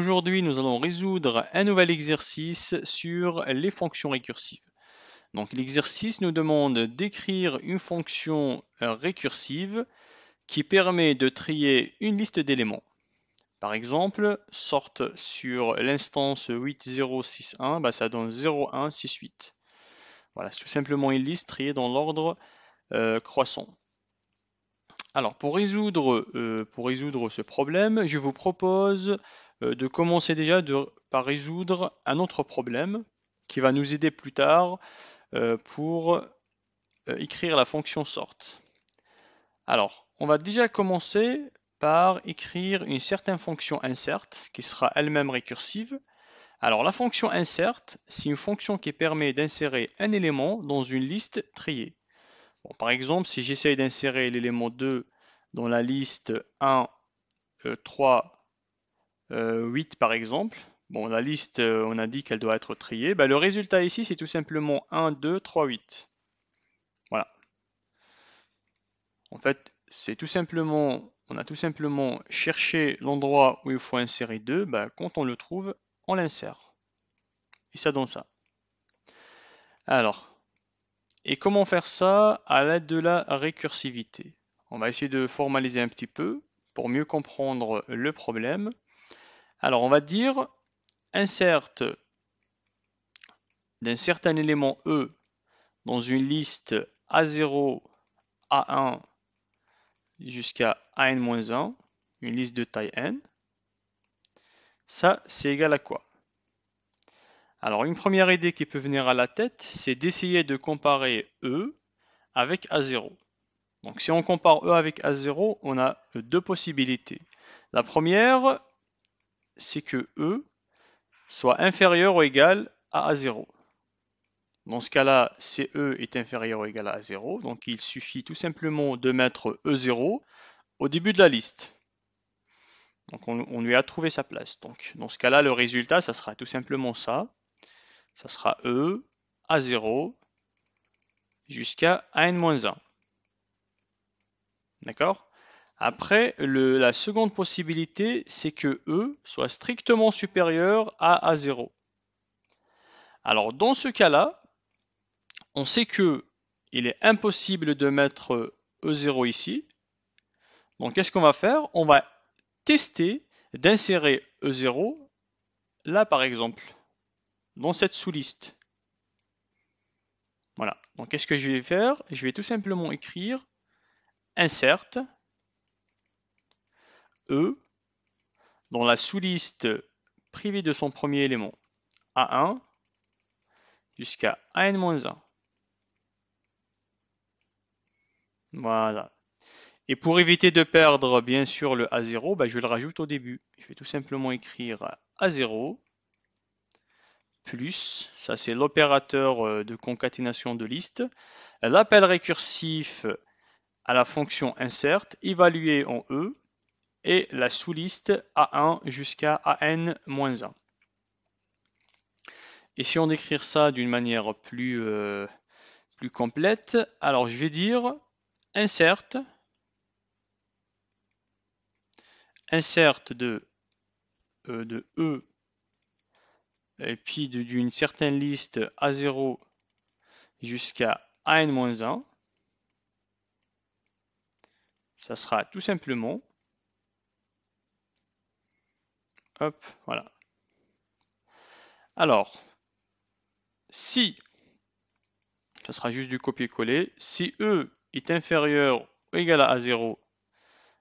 aujourd'hui, nous allons résoudre un nouvel exercice sur les fonctions récursives. Donc, l'exercice nous demande d'écrire une fonction récursive qui permet de trier une liste d'éléments. Par exemple, sort sur l'instance 8061, ça donne 0168. Voilà, c'est tout simplement une liste triée dans l'ordre croissant. Alors, pour résoudre ce problème, je vous propose de commencer déjà par résoudre un autre problème qui va nous aider plus tard pour écrire la fonction sort. Alors, on va déjà commencer par écrire une certaine fonction insert qui sera elle-même récursive. Alors, la fonction insert, c'est une fonction qui permet d'insérer un élément dans une liste triée. Bon, par exemple, si j'essaye d'insérer l'élément 2 dans la liste 1, 3, 8 par exemple, bon, la liste, on a dit qu'elle doit être triée, le résultat ici, c'est tout simplement 1, 2, 3, 8. Voilà. En fait, on a tout simplement cherché l'endroit où il faut insérer 2, quand on le trouve, on l'insère. Et ça donne ça. Alors, et comment faire ça à l'aide de la récursivité? On va essayer de formaliser un petit peu pour mieux comprendre le problème. Alors, on va dire insert d'un certain élément E dans une liste A0, A1 jusqu'à AN-1, une liste de taille n. Ça, c'est égal à quoi? Alors, une première idée qui peut venir à la tête, c'est d'essayer de comparer E avec A0. Donc, si on compare E avec A0, on a deux possibilités. La première, c'est que E soit inférieur ou égal à A0. Dans ce cas-là, CE est inférieur ou égal à A0, donc il suffit tout simplement de mettre E0 au début de la liste. Donc on lui a trouvé sa place. Donc dans ce cas-là, le résultat, ça sera tout simplement ça. Ça sera E, A0, jusqu'à AN-1. D'accord? Après, la seconde possibilité, c'est que E soit strictement supérieur à A0. Alors dans ce cas-là, on sait que il est impossible de mettre E0 ici. Donc qu'est-ce qu'on va faire? On va tester d'insérer E0 là par exemple, dans cette sous-liste. Voilà. Donc qu'est-ce que je vais faire? Je vais tout simplement écrire insert E dans la sous-liste privée de son premier élément A1 jusqu'à AN-1. Voilà. Et pour éviter de perdre bien sûr le A0, je le rajoute au début. Je vais tout simplement écrire A0 plus, ça c'est l'opérateur de concaténation de liste, l'appel récursif à la fonction insert évaluée en E et la sous-liste A1 jusqu'à AN-1. Et si on écrit ça d'une manière plus complète, alors je vais dire insert de E et puis d'une certaine liste A0 jusqu'à AN-1, ça sera tout simplement, hop, voilà. Alors, si, ça sera juste du copier-coller, si E est inférieur ou égal à A0,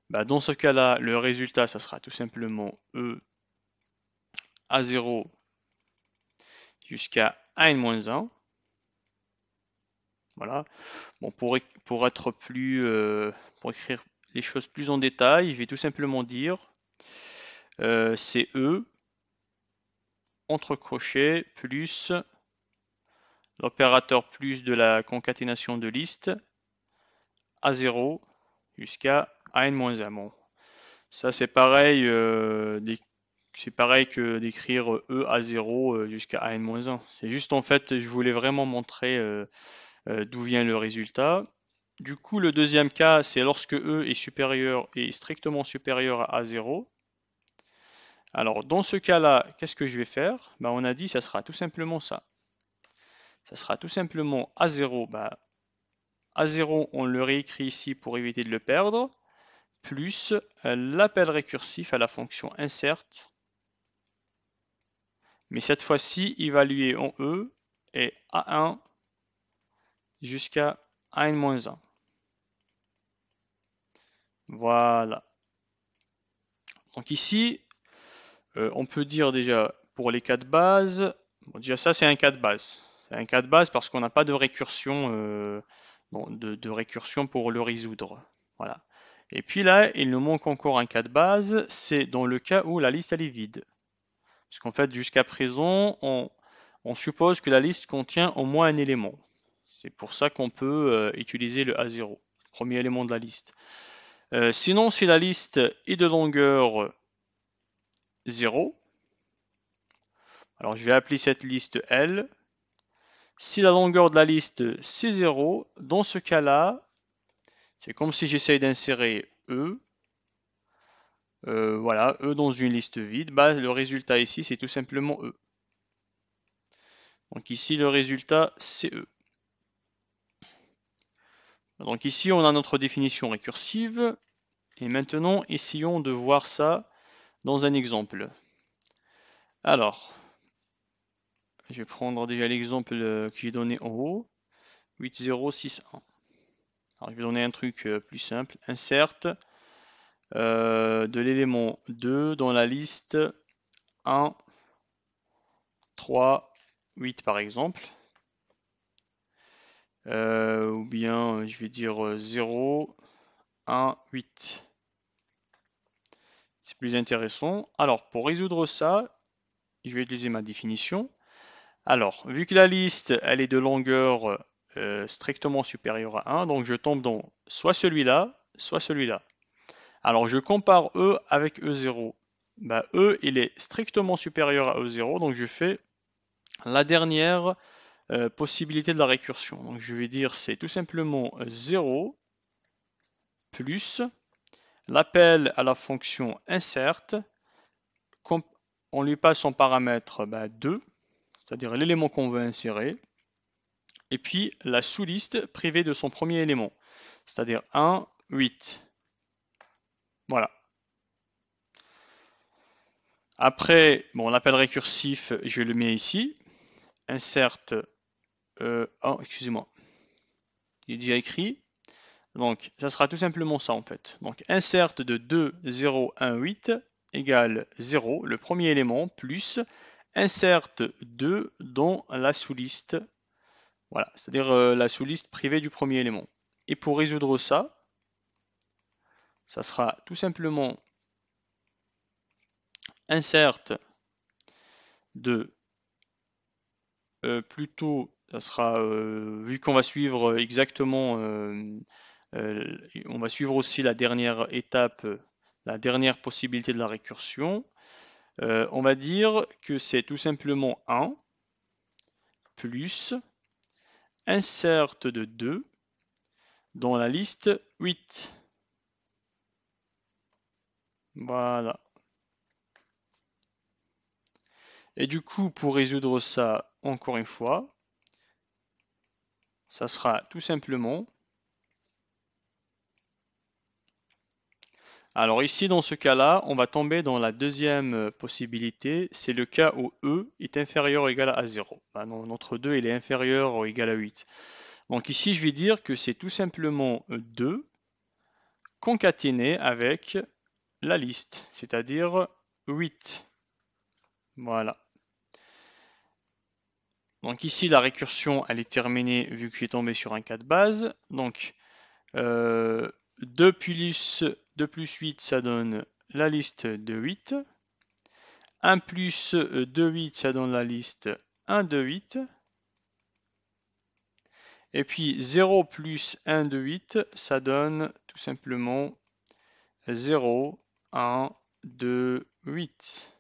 dans ce cas-là, le résultat, ça sera tout simplement E A0 jusqu'à AN-1. Voilà. Bon, pour être pour écrire les choses plus en détail, je vais tout simplement dire c'est E entre crochets plus l'opérateur plus de la concaténation de liste A0 jusqu'à AN-1. Bon, ça c'est pareil, que d'écrire E A0 jusqu'à AN-1. C'est juste en fait, je voulais vraiment montrer d'où vient le résultat. Du coup, le deuxième cas, c'est lorsque E est strictement supérieur à A0. Alors, dans ce cas-là, qu'est-ce que je vais faire? Ben, on a dit ça sera tout simplement ça. Ça sera tout simplement A0. Ben, A0, on le réécrit ici pour éviter de le perdre, plus l'appel récursif à la fonction insert, mais cette fois-ci évalué en E et A1 jusqu'à AN-1. Voilà. Donc ici, on peut dire déjà pour les cas de base, bon, déjà ça c'est un cas de base. C'est un cas de base parce qu'on n'a pas de récursion, de récursion pour le résoudre. Voilà. Et puis là, il nous manque encore un cas de base, c'est dans le cas où la liste elle est vide. Parce qu'en fait, jusqu'à présent, on suppose que la liste contient au moins un élément. C'est pour ça qu'on peut utiliser le A0, premier élément de la liste. Sinon, si la liste est de longueur 0, alors je vais appeler cette liste L. Si la longueur de la liste c'est 0, dans ce cas-là, c'est comme si j'essaye d'insérer E. Voilà, E dans une liste vide. Bah, le résultat ici, c'est tout simplement E. Donc ici, le résultat, c'est E. Donc ici, on a notre définition récursive. Et maintenant, essayons de voir ça dans un exemple. Alors, je vais prendre déjà l'exemple que j'ai donné en haut. 8061. Alors, je vais donner un truc plus simple. Insert de l'élément 2 dans la liste 1, 3, 8 par exemple. Ou bien je vais dire 0, 1, 8. C'est plus intéressant. Alors pour résoudre ça, je vais utiliser ma définition. Alors, vu que la liste elle est de longueur strictement supérieure à 1, donc je tombe dans soit celui-là, soit celui-là. Alors je compare E avec E0. Bah, E il est strictement supérieur à E0, donc je fais la dernière possibilité de la récursion. Donc je vais dire c'est tout simplement 0 plus l'appel à la fonction insert, on lui passe en paramètre 2, c'est-à-dire l'élément qu'on veut insérer, et puis la sous-liste privée de son premier élément, c'est-à-dire 1, 8. Voilà. Après, bon, l'appel récursif, je le mets ici. Insert, oh, excusez-moi, il est déjà écrit. Donc, ça sera tout simplement ça en fait. Donc, insert de 2, 0, 1, 8 égale 0, le premier élément, plus insert 2 dans la sous-liste. Voilà, c'est-à-dire la sous-liste privée du premier élément. Et pour résoudre ça, ça sera tout simplement insert de plutôt, ça sera, vu qu'on va suivre exactement, on va suivre aussi la dernière étape, la dernière possibilité de la récursion. On va dire que c'est tout simplement 1 plus insert de 2 dans la liste 8. Voilà. Et du coup, pour résoudre ça, encore une fois, ça sera tout simplement. Alors ici, dans ce cas-là, on va tomber dans la deuxième possibilité. C'est le cas où E est inférieur ou égal à 0. Notre 2, il est inférieur ou égal à 8. Donc ici, je vais dire que c'est tout simplement 2 concaténé avec la liste, c'est-à-dire 8. Voilà. Donc ici, la récursion, elle est terminée vu que j'ai tombé sur un cas de base. Donc 2 plus 8, ça donne la liste de 8. 1 plus 2, 8, ça donne la liste 1, 2, 8. Et puis 0 plus 1, 2, 8, ça donne tout simplement 0, 1, 2, 8.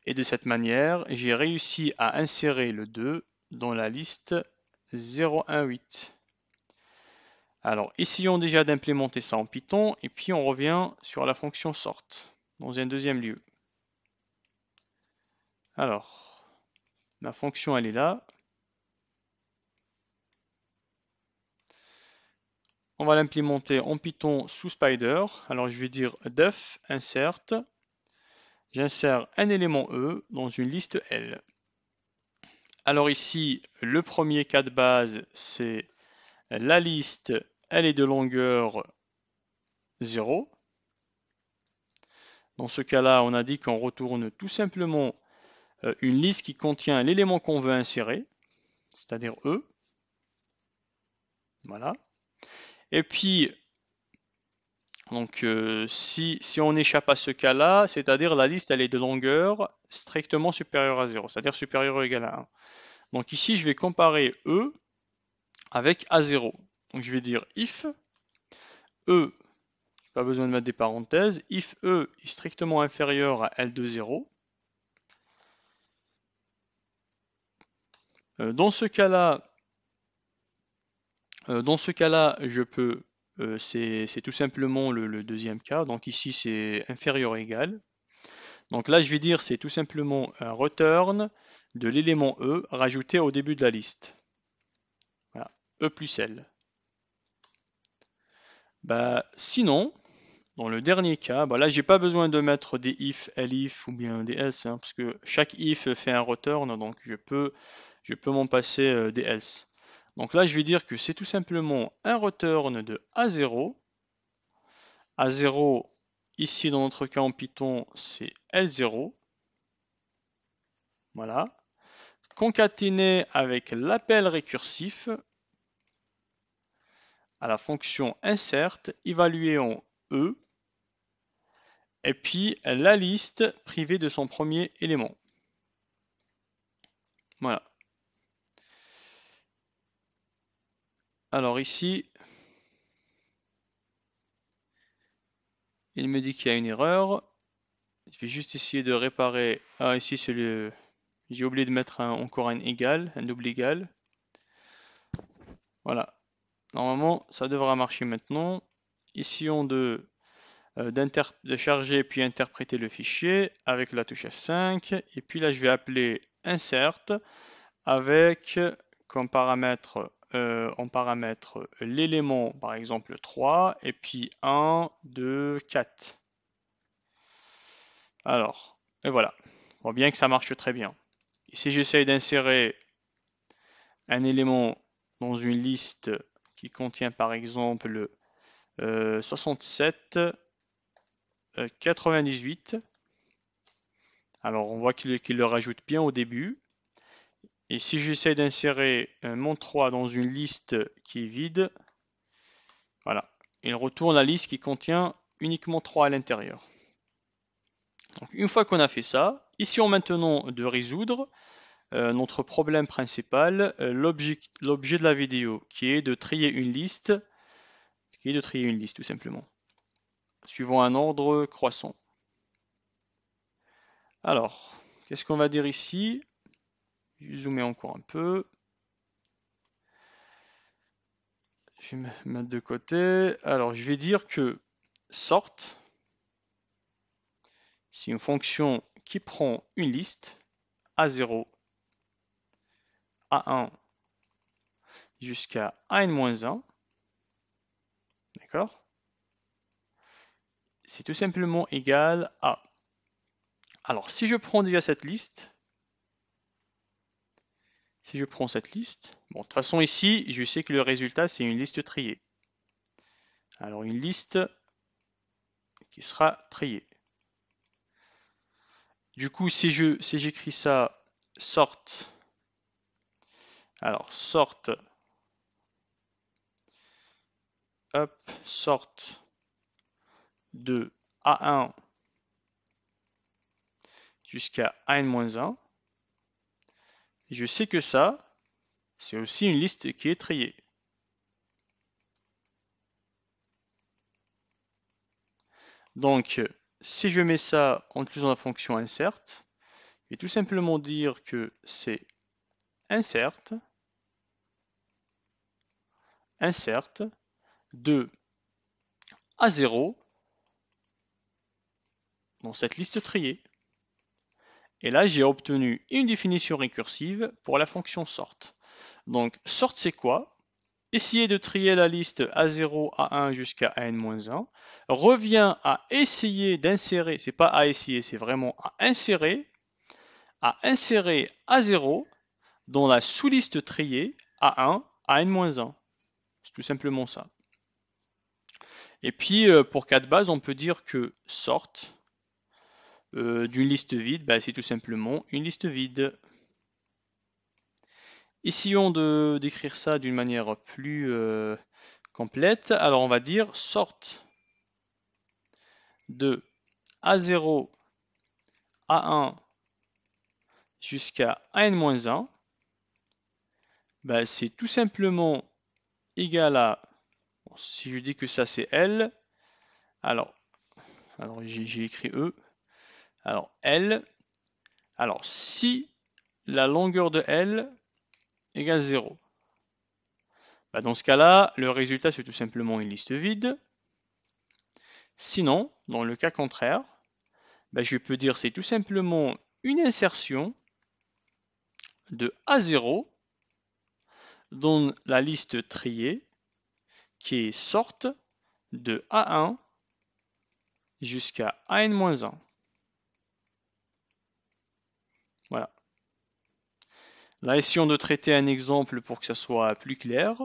Et de cette manière, j'ai réussi à insérer le 2 dans la liste 0, 1, 8. Alors, essayons déjà d'implémenter ça en Python et puis on revient sur la fonction sort. dans un deuxième lieu. Alors, ma fonction, elle est là. On va l'implémenter en Python sous Spider. Alors, je vais dire def insert. J'insère un élément E dans une liste L. Alors ici, le premier cas de base, c'est la liste, elle est de longueur 0. Dans ce cas-là, on a dit qu'on retourne tout simplement une liste qui contient l'élément qu'on veut insérer, c'est-à-dire E. Voilà. Et puis, donc, si on échappe à ce cas-là, c'est-à-dire la liste elle est de longueur strictement supérieure à 0, c'est-à-dire supérieure ou égale à 1. Donc ici, je vais comparer E avec A0. Donc je vais dire if E, pas besoin de mettre des parenthèses, if E est strictement inférieur à L de 0. Dans ce cas-là, je peux, c'est tout simplement le deuxième cas. Donc ici, c'est inférieur ou égal. Donc là, je vais dire c'est tout simplement un return de l'élément E rajouté au début de la liste. Voilà, E plus L. Bah, sinon, dans le dernier cas, bah là, j'ai pas besoin de mettre des if, elif ou bien des else, hein, parce que chaque if fait un return, donc je peux m'en passer des else. Donc là, je vais dire que c'est tout simplement un return de A0. A0, ici dans notre cas en Python, c'est L0. Voilà. Concaténé avec l'appel récursif à la fonction insert, évaluée en E, et puis la liste privée de son premier élément. Voilà. Alors ici, il me dit qu'il y a une erreur. Je vais juste essayer de réparer. Ah, ici, c'est le. J'ai oublié de mettre encore un égal, un double égal. Voilà. Normalement, ça devra marcher maintenant. Ici, on de charger puis interpréter le fichier avec la touche F5. Et puis là, je vais appeler insert avec comme paramètre, en paramètre l'élément, par exemple 3, et puis 1, 2, 4. Alors, et voilà. On voit bien que ça marche très bien. Ici, j'essaye d'insérer un élément dans une liste qui contient par exemple 67, 98. Alors, on voit qu'il le rajoute bien au début. Et si j'essaie d'insérer mon 3 dans une liste qui est vide, voilà, il retourne la liste qui contient uniquement 3 à l'intérieur. Donc, une fois qu'on a fait ça, essayons maintenant de résoudre notre problème principal, l'objet de la vidéo, qui est de trier une liste, tout simplement, suivant un ordre croissant. Alors, qu'est-ce qu'on va dire ici? Je vais zoomer encore un peu. Je vais me mettre de côté. Alors, je vais dire que sort, c'est une fonction qui prend une liste A0, A1 jusqu'à AN-1. D'accord? C'est tout simplement égal à. Alors, si je prends déjà cette liste, bon, de toute façon ici, je sais que le résultat, c'est une liste triée. Alors, une liste qui sera triée. Du coup, si j'écris ça, sort, alors sort, hop, sort de A1 jusqu'à AN-1, je sais que ça, c'est aussi une liste qui est triée. Donc, si je mets ça en utilisant la fonction insert, je vais tout simplement dire que c'est insert de A0, dans cette liste triée. Et là, j'ai obtenu une définition récursive pour la fonction sort. Donc, sort, c'est quoi? Essayer de trier la liste A0, A1 jusqu'à AN-1 revient à essayer d'insérer, c'est pas à essayer, c'est vraiment à insérer A0 dans la sous-liste triée A1, AN-1. C'est tout simplement ça. Et puis, pour cas de base, on peut dire que sort d'une liste vide, bah, c'est tout simplement une liste vide. Essayons d'écrire ça d'une manière plus complète. Alors on va dire sort de A0, A1 jusqu'à AN-1. Bah, c'est tout simplement égal à, bon, si je dis que ça c'est L, alors j'ai écrit E, alors L, alors si la longueur de L égale 0. Bah, dans ce cas-là, le résultat c'est tout simplement une liste vide. Sinon, dans le cas contraire, bah, je peux dire c'est tout simplement une insertion de A0 dans la liste triée qui est sorte de A1 jusqu'à AN-1. Voilà. Là, essayons de traiter un exemple pour que ça soit plus clair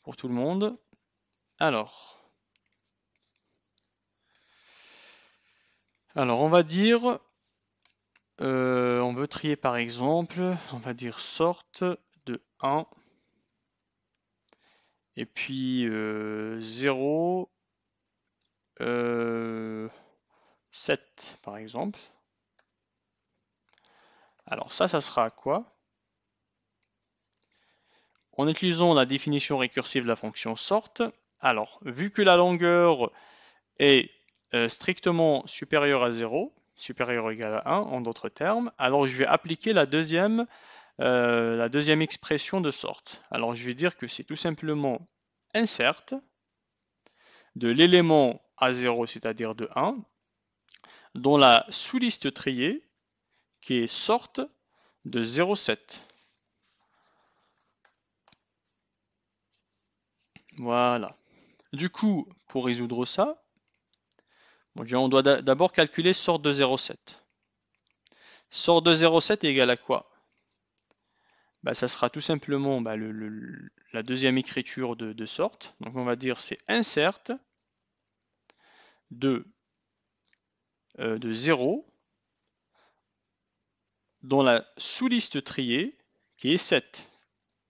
pour tout le monde. Alors on va dire, on veut trier par exemple, on va dire sorte de 1 et puis 0, 7 par exemple. Alors ça sera quoi? En utilisant la définition récursive de la fonction sort, alors vu que la longueur est strictement supérieure à 0, supérieure ou égale à 1 en d'autres termes, alors je vais appliquer la deuxième expression de sort. Alors je vais dire que c'est tout simplement insert de l'élément A0, c'est-à-dire de 1, dans la sous-liste triée qui est sort de 0,7. Voilà. Du coup, pour résoudre ça, on doit d'abord calculer sort de 0,7. Sort de 0,7 est égal à quoi? Bah, ça sera tout simplement bah, la deuxième écriture de sort. Donc on va dire c'est insert de 0 dans la sous-liste triée qui est 7,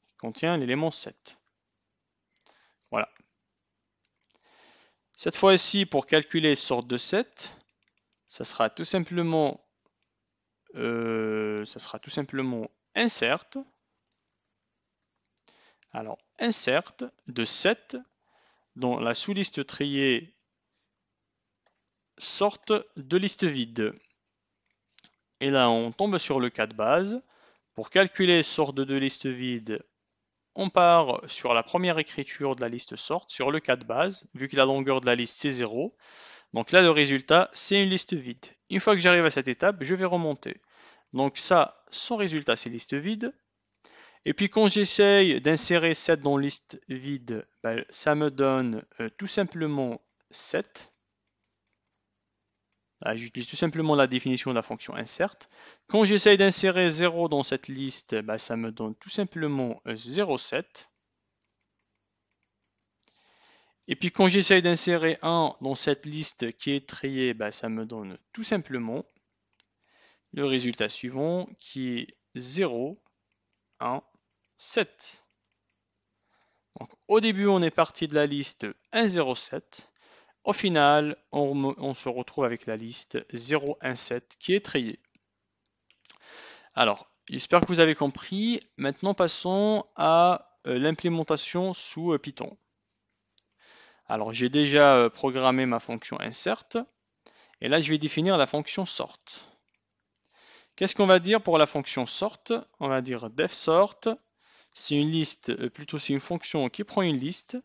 qui contient l'élément 7. Voilà. Cette fois-ci, pour calculer sort de 7, ça sera tout simplement insert. Alors, insert de 7 dans la sous-liste triée sorte de liste vide. Et là, on tombe sur le cas de base. Pour calculer sorte de liste vide, on part sur la première écriture de la liste sorte, sur le cas de base, vu que la longueur de la liste c'est 0. Donc là, le résultat, c'est une liste vide. Une fois que j'arrive à cette étape, je vais remonter. Donc ça, son résultat, c'est liste vide. Et puis quand j'essaye d'insérer 7 dans liste vide, ben, ça me donne tout simplement 7. J'utilise tout simplement la définition de la fonction insert. Quand j'essaye d'insérer 0 dans cette liste, ben, ça me donne tout simplement 0,7. Et puis quand j'essaye d'insérer 1 dans cette liste qui est triée, ben, ça me donne tout simplement le résultat suivant qui est 0, 1, 7. Donc, au début, on est parti de la liste 1, 0, 7. Au final, on se retrouve avec la liste 0, 1, 7 qui est triée. Alors, j'espère que vous avez compris. Maintenant, passons à l'implémentation sous Python. Alors, j'ai déjà programmé ma fonction insert. Et là, je vais définir la fonction sort. Qu'est-ce qu'on va dire pour la fonction sort? On va dire def sort. C'est une liste, plutôt c'est une fonction qui prend une liste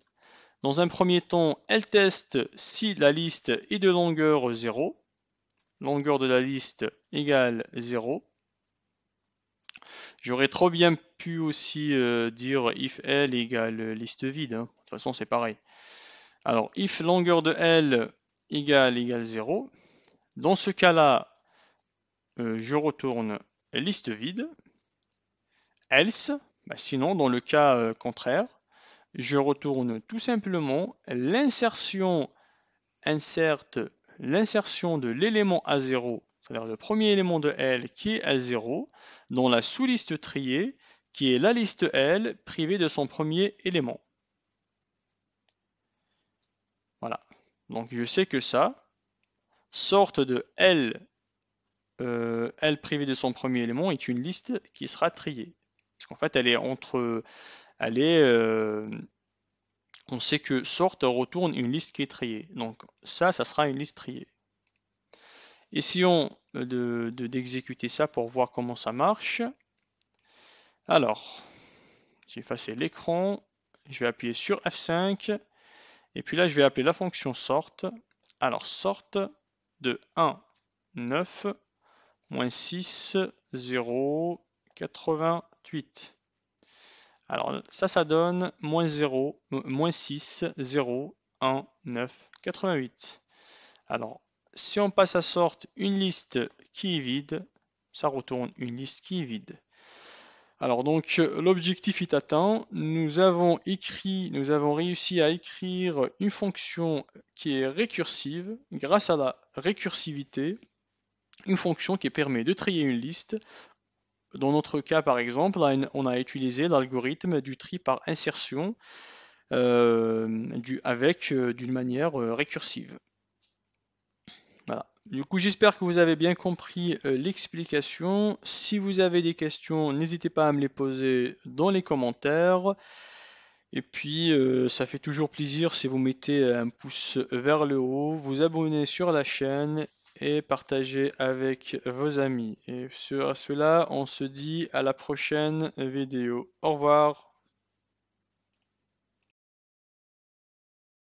Dans un premier temps, elle teste si la liste est de longueur 0. Longueur de la liste égale 0. J'aurais trop bien pu aussi dire if L égale liste vide. De toute façon, c'est pareil. Alors, if longueur de L égale 0. Dans ce cas-là, je retourne liste vide. Else, sinon, dans le cas contraire, je retourne tout simplement l'insertion de l'élément A0, c'est-à-dire le premier élément de L qui est A0, dans la sous-liste triée, qui est la liste L privée de son premier élément. Voilà. Donc je sais que ça, sorte de L, L privée de son premier élément, est une liste qui sera triée. Parce qu'en fait, elle est entre... Elle est... on sait que sorte retourne une liste qui est triée. Donc ça sera une liste triée. Essayons d'exécuter ça pour voir comment ça marche. Alors, j'ai effacé l'écran, je vais appuyer sur F5, et puis là je vais appeler la fonction sort. Alors sort de 1, 9, moins 6, 0, 88. Alors ça donne moins 0, moins 6, 0, 1, 9, 88. Alors, si on passe à sort une liste qui est vide, ça retourne une liste qui est vide. Alors donc l'objectif est atteint. Nous avons réussi à écrire une fonction qui est récursive grâce à la récursivité, une fonction qui permet de trier une liste. Dans notre cas, par exemple, on a utilisé l'algorithme du tri par insertion d'une manière récursive. Voilà. Du coup, j'espère que vous avez bien compris l'explication. Si vous avez des questions, n'hésitez pas à me les poser dans les commentaires. Et puis, ça fait toujours plaisir si vous mettez un pouce vers le haut, vous abonnez sur la chaîne et partagez avec vos amis. Et sur cela, on se dit à la prochaine vidéo. Au revoir.